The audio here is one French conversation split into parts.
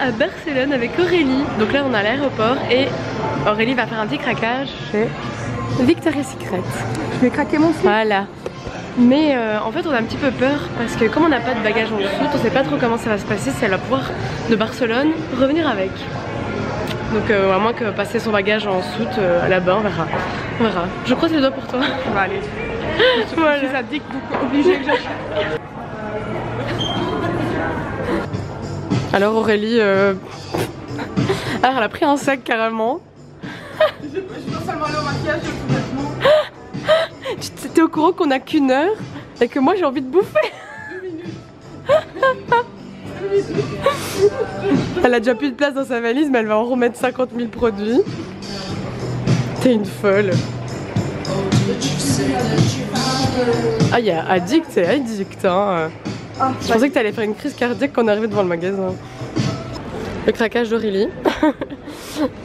à Barcelone avec Aurélie. Donc là on est à l'aéroport et Aurélie va faire un petit craquage chez Victoria's Secret. Je vais craquer mon slip. Voilà. Mais en fait on a un petit peu peur parce que comme on n'a pas de bagages en soute, on sait pas trop comment ça va se passer, si elle va pouvoir de Barcelone revenir avec. Donc à moins que passer son bagage en soute là-bas, on verra. On verra. Je croise les doigts pour toi. On va aller. Voilà. Je suis addict, donc obligée que j'achète. Alors Aurélie, alors elle a pris un sac carrément. Je suis non seulement allée au maquillage, je suis Tu étais au courant qu'on a qu'une heure et que moi j'ai envie de bouffer. 2 minutes. Elle a déjà plus de place dans sa valise mais elle va en remettre 50 000 produits. T'es une folle. Ah il y a addict, c'est addict hein. Je pensais que t'allais faire une crise cardiaque quand on arrivait devant le magasin. Le craquage d'Aurélie.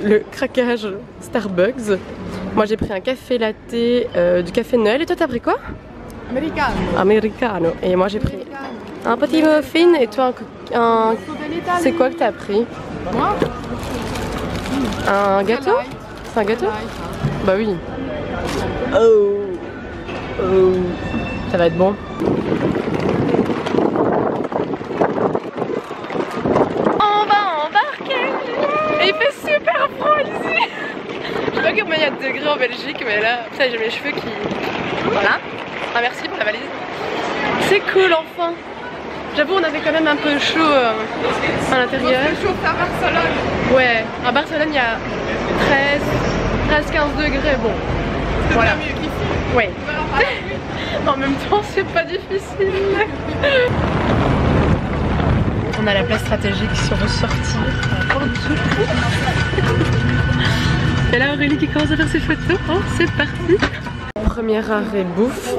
Le craquage Starbucks. Moi j'ai pris un café latte, du café Noël. Et toi t'as pris quoi? Americano. Americano. Et moi j'ai pris un petit muffin et toi un... C'est quoi que t'as pris? Moi? Un gâteau? C'est un gâteau? Bah oui. Oh. Ça va être bon. On va embarquer. Et il fait super froid ici. Je sais pas combien il y a de degrés en Belgique, mais là, putain, j'ai mes cheveux qui... Voilà. Ah merci pour la valise. C'est cool enfin. J'avoue on avait quand même un peu chaud à l'intérieur. C'est chaud à Barcelone. Ouais, à Barcelone il y a 13-15 degrés, bon. C'est voilà. mieux qu'ici. Ouais. En même temps c'est pas difficile. On a la place stratégique si on veut sortir. Et là Aurélie qui commence à faire ses photos. Oh c'est parti. Premier arrêt bouffe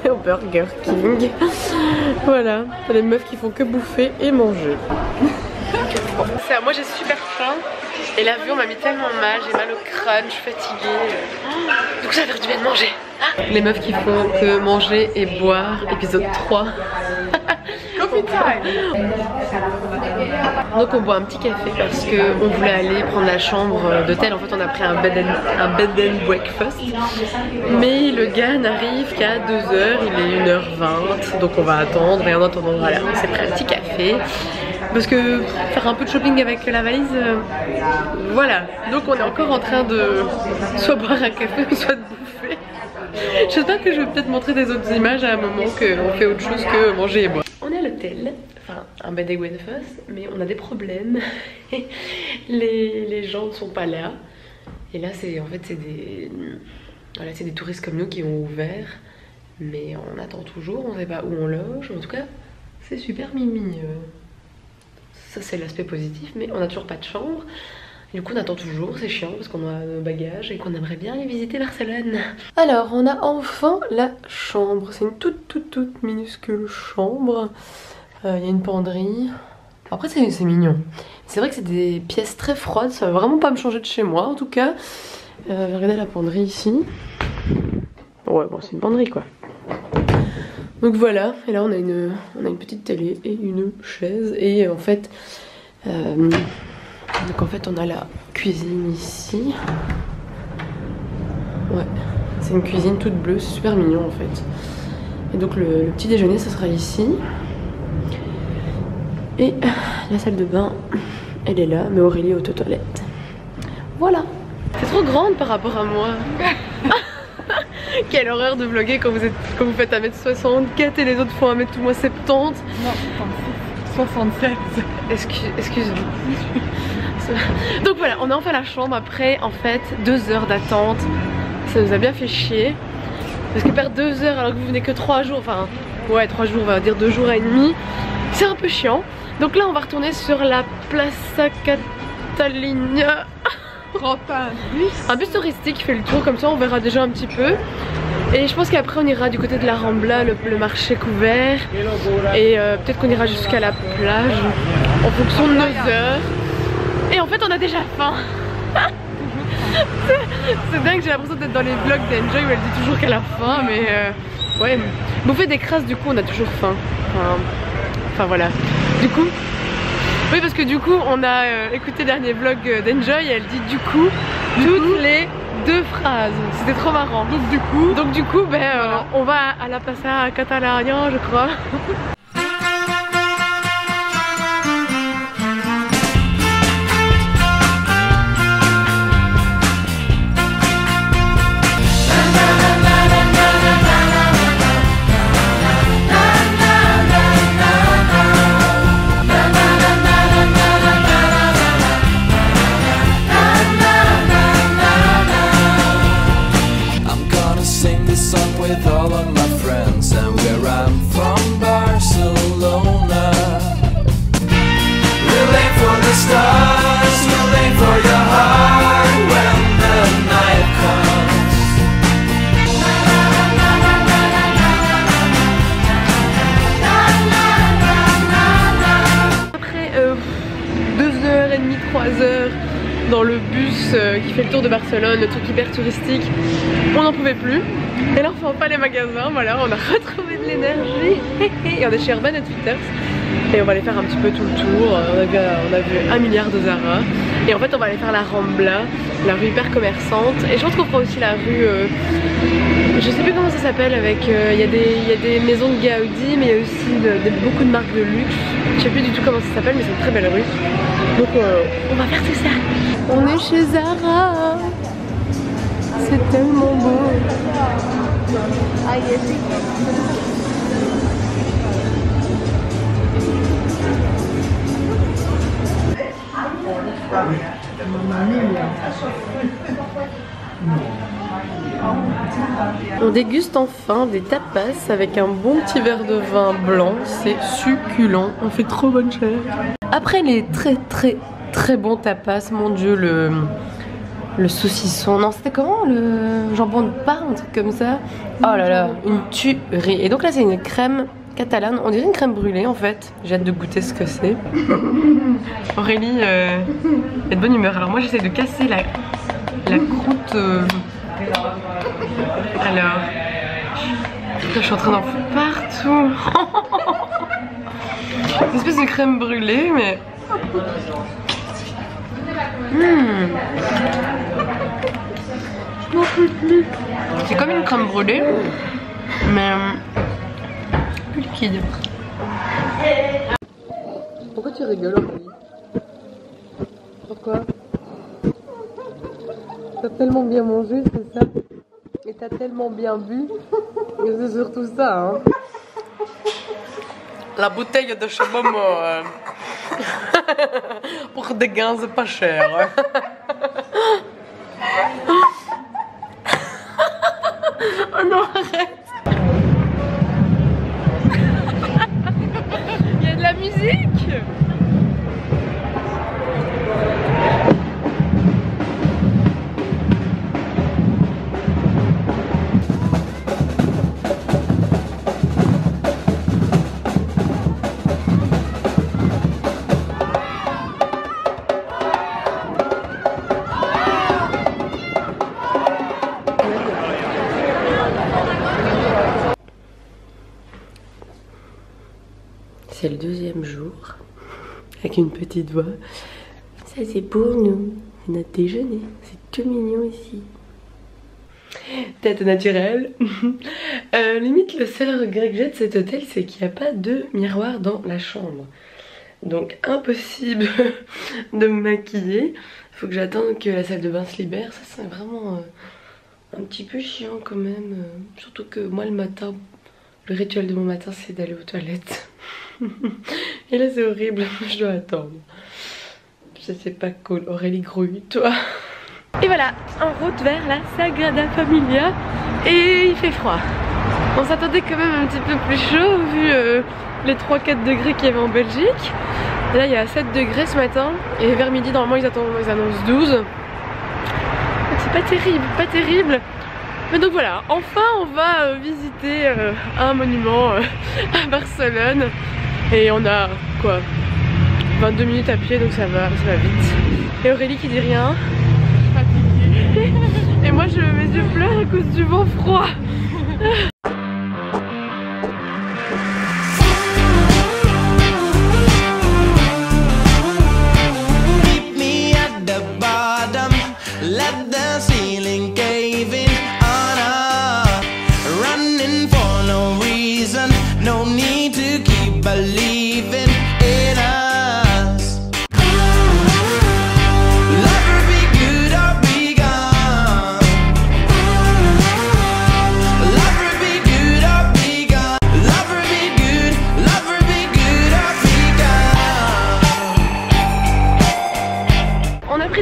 au Burger King. Voilà, les meufs qui font que bouffer et manger. Bon, moi j'ai super faim et l'avion m'a mis tellement mal, j'ai mal au crâne, je suis fatiguée. Donc ça va faire du bien de manger. Les meufs qui font que manger et boire, épisode 3. Coffee time. Donc on boit un petit café parce qu'on voulait aller prendre la chambre d'hôtel. En fait on a pris un bed and breakfast. Mais le gars n'arrive qu'à 2h, il est 1h20. Donc on va attendre et en attendant voilà, on s'est pris un petit café. Parce que faire un peu de shopping avec la valise, voilà. Donc on est encore en train de soit boire un café ou soit de bouffer. J'espère que je vais peut-être montrer des autres images à un moment qu'on fait autre chose que manger et boire. On est à l'hôtel, enfin un bed and breakfast, mais on a des problèmes. les gens ne sont pas là. Et là c'est en fait c'est des, voilà, c'est des touristes comme nous qui ont ouvert. Mais on attend toujours, on ne sait pas où on loge. En tout cas c'est super mimi. Ça c'est l'aspect positif, mais on n'a toujours pas de chambre. Du coup on attend toujours, c'est chiant parce qu'on a nos bagages et qu'on aimerait bien aller visiter Barcelone. Alors on a enfin la chambre, c'est une toute minuscule chambre. Il y a une penderie. Après c'est mignon. C'est vrai que c'est des pièces très froides, ça va vraiment pas me changer de chez moi en tout cas. Regardez la penderie ici. Ouais bon c'est une penderie quoi. Donc voilà, et là on a une petite télé et une chaise et en fait on a la cuisine ici. Ouais, c'est une cuisine toute bleue, c'est super mignon en fait. Et donc le petit déjeuner ça sera ici. Et la salle de bain, elle est là, mais Aurélie est aux toilettes. Voilà. C'est trop grande par rapport à moi. Quelle horreur de vlogger quand vous faites 1m64 et les autres font 1m70. Non, 67. Excuse-moi. Donc voilà, on a enfin la chambre après en fait 2 heures d'attente. Ça nous a bien fait chier. Parce que perdre 2 heures alors que vous venez que 3 jours, enfin ouais 3 jours, on va dire 2 jours et demi, c'est un peu chiant. Donc là on va retourner sur la Plaza Catalunya. Un bus touristique qui fait le tour, comme ça on verra déjà un petit peu. Et je pense qu'après on ira du côté de la Rambla, le marché couvert. Et peut-être qu'on ira jusqu'à la plage en fonction de nos heures. Et en fait on a déjà faim. C'est dingue, j'ai l'impression d'être dans les vlogs d'Enjoy où elle dit toujours qu'elle a faim. Mais ouais, bouffer des crasses du coup on a toujours faim. Enfin voilà. Du coup Oui, parce que du coup, on a écouté le dernier vlog d'Enjoy et elle dit du coup toutes les 2 phrases. C'était trop marrant. Donc du coup, ben, voilà. On va à la Plaza Catalunya, je crois. Dans le bus qui fait le tour de Barcelone, le truc hyper touristique, on n'en pouvait plus. Et là on fait enfin les magasins, voilà, on a retrouvé de l'énergie. Et on est chez Urban Outfitters et on va aller faire un petit peu tout le tour. On a vu 1 milliard de Zara. Et en fait on va aller faire la Rambla, la rue hyper commerçante. Et je pense qu'on fera aussi la rue, je sais plus comment ça s'appelle, avec il y a des maisons de Gaudi, mais il y a aussi beaucoup de marques de luxe. Je sais plus du tout comment ça s'appelle, mais c'est une très belle rue. Donc on va faire tout ça. On est chez Zara. C'est tellement beau. On déguste enfin des tapas avec un bon petit verre de vin blanc. C'est succulent. On fait trop bonne chère. Après les très bons tapas, mon dieu, le saucisson, non c'était comment, le jambon de Parme, un truc comme ça. Oh là là, une tuerie. Et donc là c'est une crème catalane, on dirait une crème brûlée en fait. J'ai hâte de goûter ce que c'est. Aurélie est de bonne humeur. Alors moi j'essaie de casser la croûte. Alors, je suis en train d'en foutre partout. Une espèce de crème brûlée, mais c'est comme une crème brûlée, mais plus liquide. Pourquoi tu rigoles, Aurélie? Pourquoi? T'as tellement bien mangé, c'est ça? Et t'as tellement bien bu? Et c'est surtout ça, hein? La bouteille de chez Momo pour des gains pas chers. Oh non, arrête. Il y a de la musique. C'est le 2e jour, avec une petite voix. Ça c'est pour nous, c'est notre déjeuner, c'est tout mignon ici. Tête naturelle. Limite le seul regret que j'ai de cet hôtel, c'est qu'il n'y a pas de miroir dans la chambre. Donc impossible de me maquiller. Il faut que j'attende que la salle de bain se libère. Ça c'est vraiment un petit peu chiant quand même. Surtout que moi le matin, le rituel de mon matin c'est d'aller aux toilettes. Et là c'est horrible, je dois attendre. Ça c'est pas cool, Aurélie grouille, toi. Et voilà, en route vers la Sagrada Familia. Et il fait froid. On s'attendait quand même un petit peu plus chaud vu les 3-4 degrés qu'il y avait en Belgique. Et là il y a 7 degrés ce matin. Et vers midi normalement ils annoncent 12. Donc c'est pas terrible, pas terrible. Mais donc voilà, enfin on va visiter un monument à Barcelone. Et on a quoi, 22 minutes à pied, donc ça va vite. Et Aurélie qui dit rien. Fatiguée. Et moi mes yeux pleurent à cause du vent froid.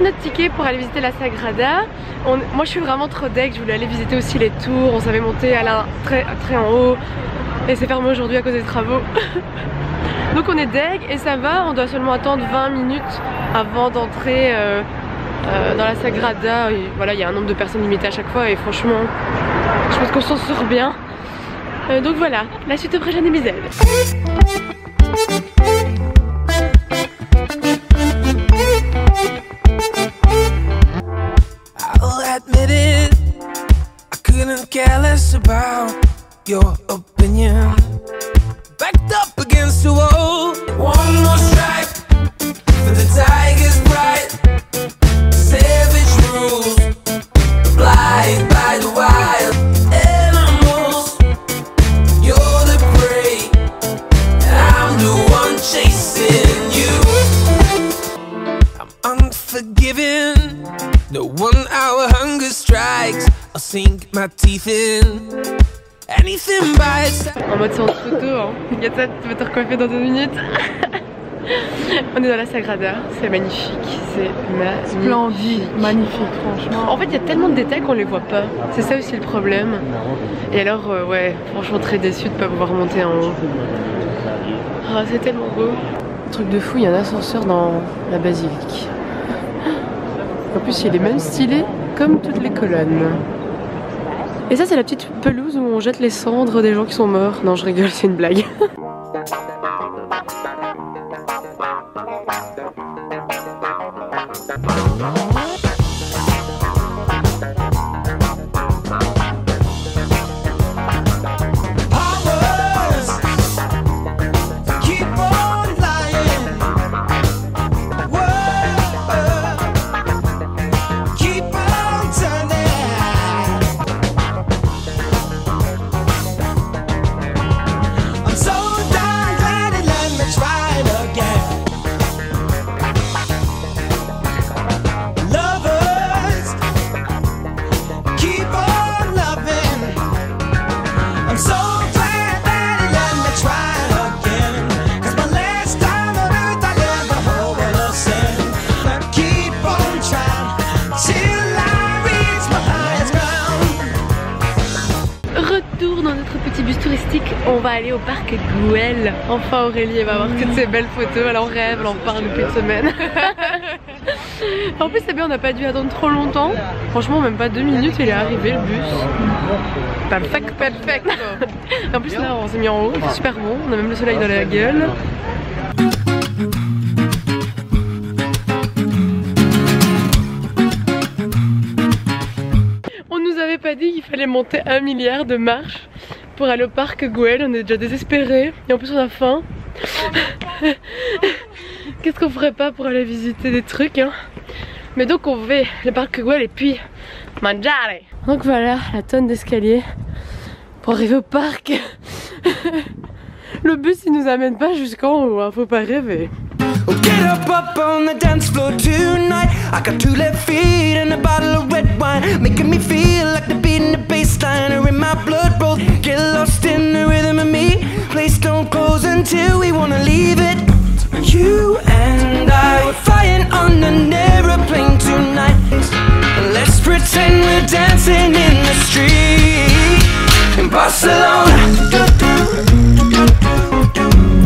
notre ticket pour aller visiter la Sagrada. Moi je suis vraiment trop deg, je voulais aller visiter aussi les tours. On savait monter à très en haut et c'est fermé aujourd'hui à cause des travaux. Donc on est deg et ça va, on doit seulement attendre 20 minutes avant d'entrer dans la Sagrada. Et voilà, il y a un nombre de personnes limité à chaque fois et franchement je pense qu'on s'en sort bien. Donc voilà, la suite au prochain épisode. Care less about your opinion. Backed up against the wall. One more strike for the tiger's pride. Savage rules applied by the wild animals. You're the prey, I'm the one chasing you. I'm unforgiving. No 1 hour hunger strikes. I'll sink my teeth in anything by its side. En mode séance photo, hein. Yata, tu vas te recoiffer dans 2 minutes. On est dans la Sagrada, c'est magnifique, c'est magnifique. Splendide, magnifique, franchement. En fait, il y a tellement de détails qu'on les voit pas. C'est ça aussi le problème. Et alors, ouais, franchement, très déçue de pas pouvoir monter en haut. Oh, c'est tellement beau. Truc de fou, il y a un ascenseur dans la basilique. En plus, il est même stylé comme toutes les colonnes. Et ça c'est la petite pelouse où on jette les cendres des gens qui sont morts. Non je rigole, c'est une blague. On va aller au parc Güell. Enfin Aurélie elle va avoir toutes ces belles photos, elle en rêve, elle en parle depuis une semaine. En plus c'est bien, on n'a pas dû attendre trop longtemps. Franchement même pas 2 minutes il est arrivé le bus. Perfect. En plus là on s'est mis en haut, c'est super bon, on a même le soleil dans la gueule. On nous avait pas dit qu'il fallait monter 1 milliard de marches pour aller au parc Güell, on est déjà désespérés et en plus on a faim. Qu'est-ce qu'on ferait pas pour aller visiter des trucs hein. Mais donc on fait le parc Güell et puis mangiare. Donc voilà la tonne d'escaliers pour arriver au parc. Le bus il nous amène pas jusqu'en haut, hein, faut pas rêver. Get up on the dance floor tonight. I got 2 left feet and a bottle of red wine, making me feel like the beat in the bassline or in my blood both. Get lost in the rhythm of me. Place don't close until we wanna leave it. You and I, we're flying on an aeroplane tonight. Let's pretend we're dancing in the street in Barcelona.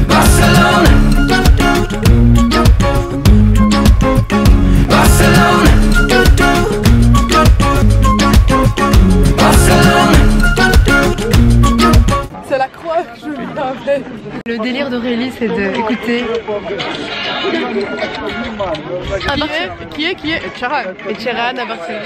Barcelona. Barcelona. C'est la croix que je lui avais. Le délire d'Aurélie c'est d'écouter Qui est Charan. et Charan à Barcelone.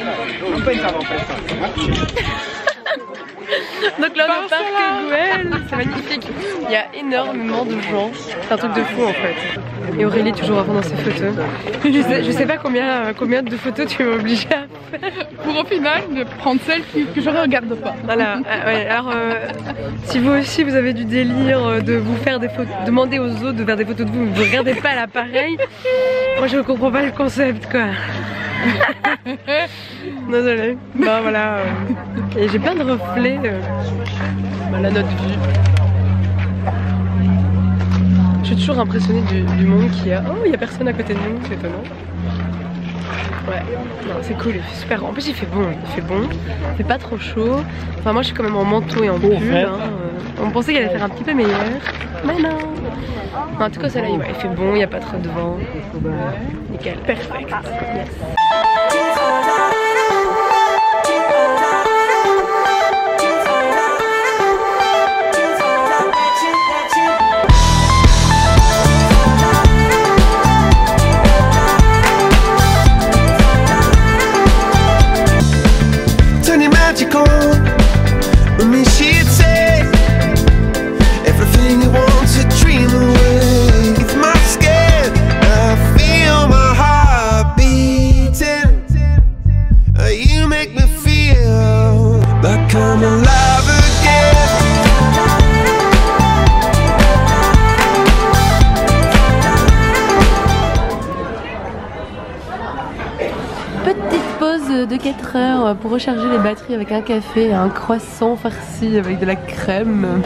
Donc là on est au parc Güell, c'est magnifique. Il y a énormément de gens, c'est un truc de fou en fait. Et Aurélie toujours à fond dans ses photos. Je sais pas combien de photos tu m'as obligée à faire. Pour au final de prendre celle que je regarde pas. Voilà, ouais, alors si vous aussi vous avez du délire de vous faire des photos, demander aux autres de faire des photos de vous, vous regardez pas l'appareil. Moi je comprends pas le concept quoi. Désolée. Bah voilà. Et j'ai plein de reflets. Voilà notre vue. Je suis toujours impressionnée du monde qu'il y a. Oh, il y a personne à côté de nous, c'est étonnant. Ouais, non, c'est cool, il fait super. En plus il fait bon, il fait pas trop chaud. Enfin moi je suis quand même en manteau et en pull. Hein. On pensait qu'il allait faire un petit peu meilleur, mais non. En tout cas ça là il fait bon, il n'y a pas trop de vent. Nickel, perfect. Yes. De 4 heures pour recharger les batteries avec un café et un croissant farci avec de la crème.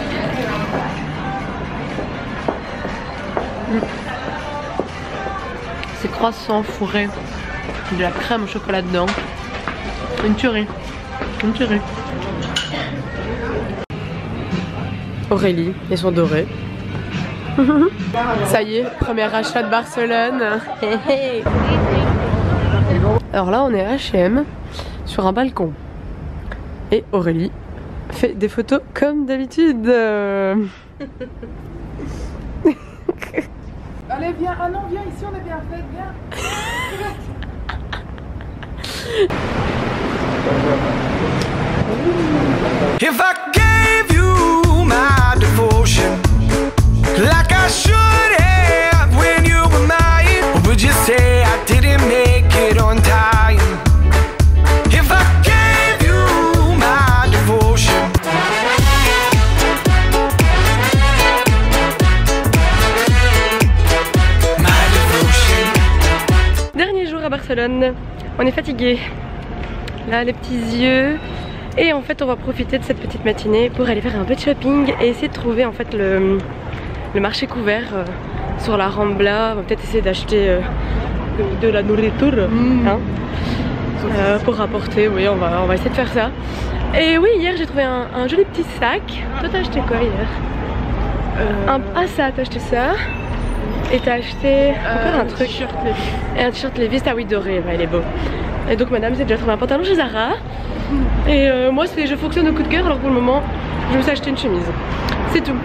Ces croissants fourrés, de la crème au chocolat dedans. Une tuerie. Une tuerie. Aurélie et son doré. Ça y est, premier achat de Barcelone. Alors là on est à H&M sur un balcon et Aurélie fait des photos comme d'habitude. Allez viens, ah non viens ici on est bien fait, viens. If I gave you my devotion like I should have when you were mine, would you say I didn't make it on time? If I gave you my devotion. My devotion. Dernier jour à Barcelone, on est fatigué. Là les petits yeux. Et en fait on va profiter de cette petite matinée pour aller faire un peu de shopping et essayer de trouver en fait le marché couvert sur la Rambla. On va peut-être essayer d'acheter de la nourriture hein, pour rapporter. Oui, on va essayer de faire ça. Et oui, hier j'ai trouvé un joli petit sac. Toi t'as acheté quoi hier? Ça, t'as acheté ça. Et t'as acheté encore un truc. Et un t-shirt Levi's, ah oui, doré, bah, il est beau. Et donc madame s'est déjà trouvé un pantalon chez Zara. Et moi je fonctionne au coup de cœur, alors pour le moment je me suis acheté une chemise. C'est tout.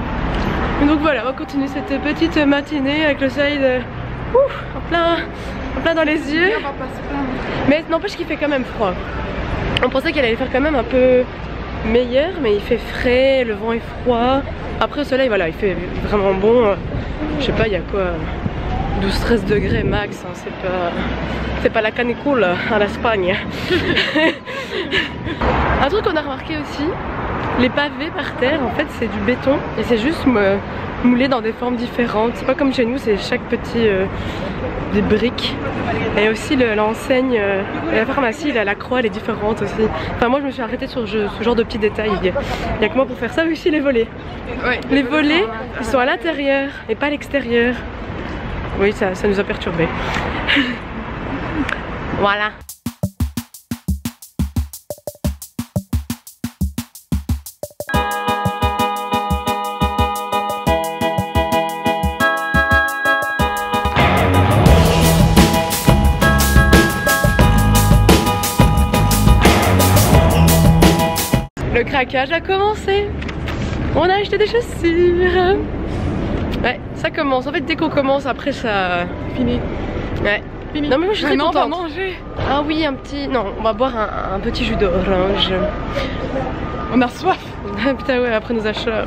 Donc voilà, on va continuer cette petite matinée avec le soleil en plein dans les yeux. Mais n'empêche qu'il fait quand même froid. On pensait qu'elle allait faire quand même un peu meilleur, mais il fait frais, le vent est froid. Après au soleil voilà, il fait vraiment bon. Je sais pas, il y a quoi, 12-13 degrés max, hein, c'est pas la canicule à l'Espagne. Un truc qu'on a remarqué aussi, les pavés par terre en fait c'est du béton et c'est juste moulé dans des formes différentes. C'est pas comme chez nous, c'est chaque petit des briques. Et aussi l'enseigne, la pharmacie, la croix elle est différente aussi. Enfin moi je me suis arrêtée sur ce genre de petits détails. Il y a que moi pour faire ça, mais aussi les volets. Ouais, les volets ils sont à l'intérieur et pas à l'extérieur. Oui, ça nous a perturbés. Voilà. Le craquage a commencé. On a acheté des chaussures. Ouais, ça commence. En fait, dès qu'on commence, après ça Fini. Ouais. Fini. Non mais moi je suis très contente. On va manger. Ah oui, un petit... Non, on va boire un petit jus d'orange. On a soif. Putain ouais, après nos achats.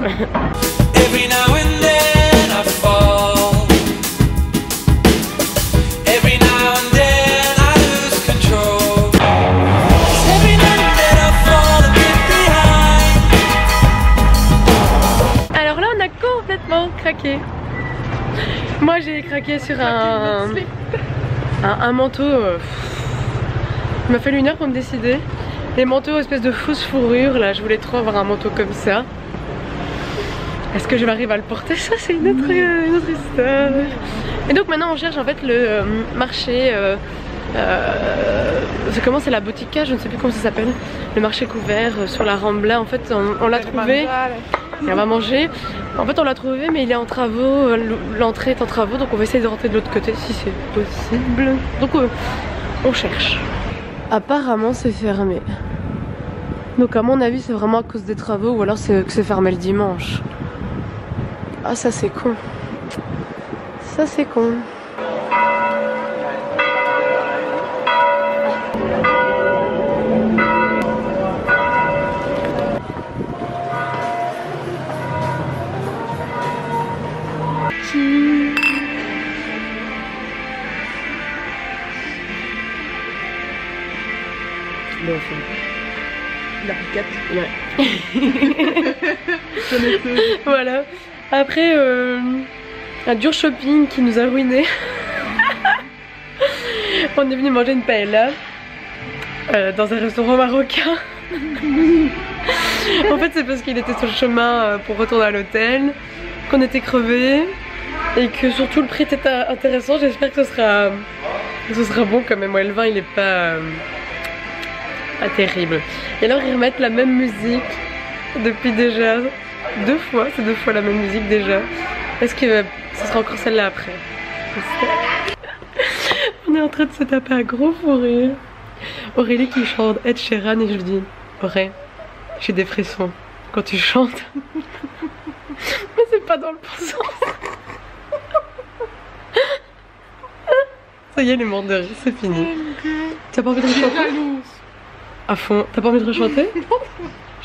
Every now and then I fall. Every now and then I lose control. Every now and then I fall a bit behind. Alors là on a complètement craqué. Moi j'ai craqué sur un manteau. Il m'a fallu 1 heure pour me décider. Les manteaux espèce de fausse fourrure là, je voulais trop avoir un manteau comme ça. Est-ce que je vais arriver à le porter? Ça c'est une autre histoire. Et donc maintenant on cherche en fait le marché comment c'est la Botica, je ne sais plus comment ça s'appelle, le marché couvert sur la Rambla. En fait on l'a trouvé et on va manger. En fait on l'a trouvé mais il est en travaux, l'entrée est en travaux, donc on va essayer de rentrer de l'autre côté si c'est possible. Donc on cherche. Apparemment c'est fermé. Donc à mon avis c'est vraiment à cause des travaux ou alors c'est que c'est fermé le dimanche. Ah ça c'est con. Ça c'est con. La piquette. Ouais. Voilà. Après un dur shopping qui nous a ruinés. On est venu manger une paella dans un restaurant marocain. En fait c'est parce qu'il était sur le chemin pour retourner à l'hôtel, qu'on était crevés et que surtout le prix était intéressant. J'espère que ce sera bon quand même. Ouais, le vin il est pas terrible. Et alors ils remettent la même musique depuis déjà 2 fois, c'est 2 fois la même musique déjà. Est-ce que ce sera encore celle-là après? On est en train de se taper un gros fou rire. Aurélie qui chante Ed Sheeran et je lui dis Auré, j'ai des frissons quand tu chantes. Mais c'est pas dans le bon sens. Ça y est, les morts de rire, c'est fini. T'as pas envie de rechanter? À fond. T'as pas envie de rechanter?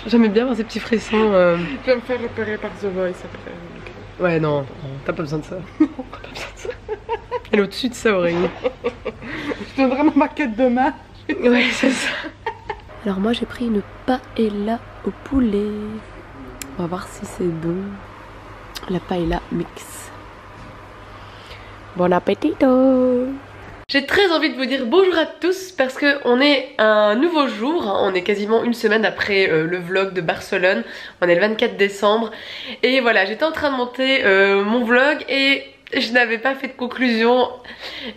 J'aimais bien avoir ces petits frissons. Je vais me faire repérer par The Voice après. Ouais, non, t'as pas besoin de ça. T'as pas besoin de ça. Elle est au-dessus de ça, Aurélie. Je donnerai ma maquette demain. Ouais, c'est ça. Alors, moi, j'ai pris une paella au poulet. On va voir si c'est bon. La paella mix. Bon appétito! J'ai très envie de vous dire bonjour à tous parce qu'on est un nouveau jour, on est quasiment une semaine après le vlog de Barcelone, on est le 24 décembre et voilà, j'étais en train de monter mon vlog et je n'avais pas fait de conclusion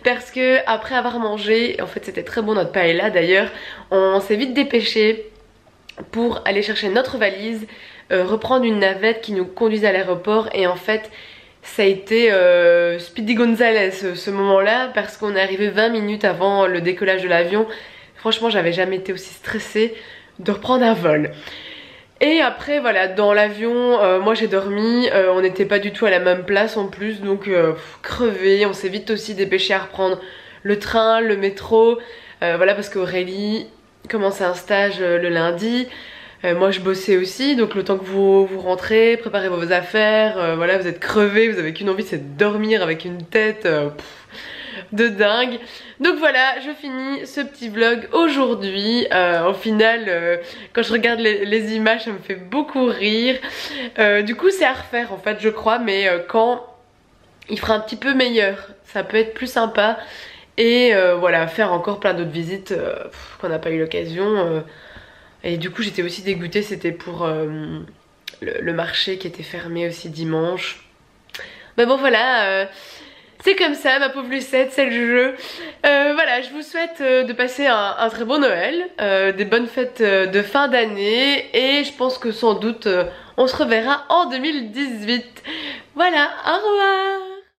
parce que après avoir mangé, en fait c'était très bon notre paella d'ailleurs, on s'est vite dépêché pour aller chercher notre valise, reprendre une navette qui nous conduisait à l'aéroport et en fait ça a été Speedy Gonzales ce moment-là parce qu'on est arrivé 20 minutes avant le décollage de l'avion. Franchement j'avais jamais été aussi stressée de reprendre un vol. Et après voilà, dans l'avion moi j'ai dormi, on n'était pas du tout à la même place en plus donc crevé. On s'est vite aussi dépêché à reprendre le train, le métro, voilà parce qu'Aurélie commençait un stage le lundi. Moi je bossais aussi, donc le temps que vous rentrez, préparez vos affaires, voilà vous êtes crevés, vous avez qu'une envie c'est de dormir avec une tête de dingue. Donc voilà, je finis ce petit vlog aujourd'hui. Au final, quand je regarde les images ça me fait beaucoup rire. Du coup c'est à refaire en fait je crois, mais quand il fera un petit peu meilleur, ça peut être plus sympa. Et voilà, faire encore plein d'autres visites qu'on n'a pas eu l'occasion. Et du coup j'étais aussi dégoûtée, c'était pour le marché qui était fermé aussi dimanche. Mais bon voilà, c'est comme ça ma pauvre Lucette, c'est le jeu. Voilà, je vous souhaite de passer un très bon Noël, des bonnes fêtes de fin d'année. Et je pense que sans doute on se reverra en 2018. Voilà, au revoir.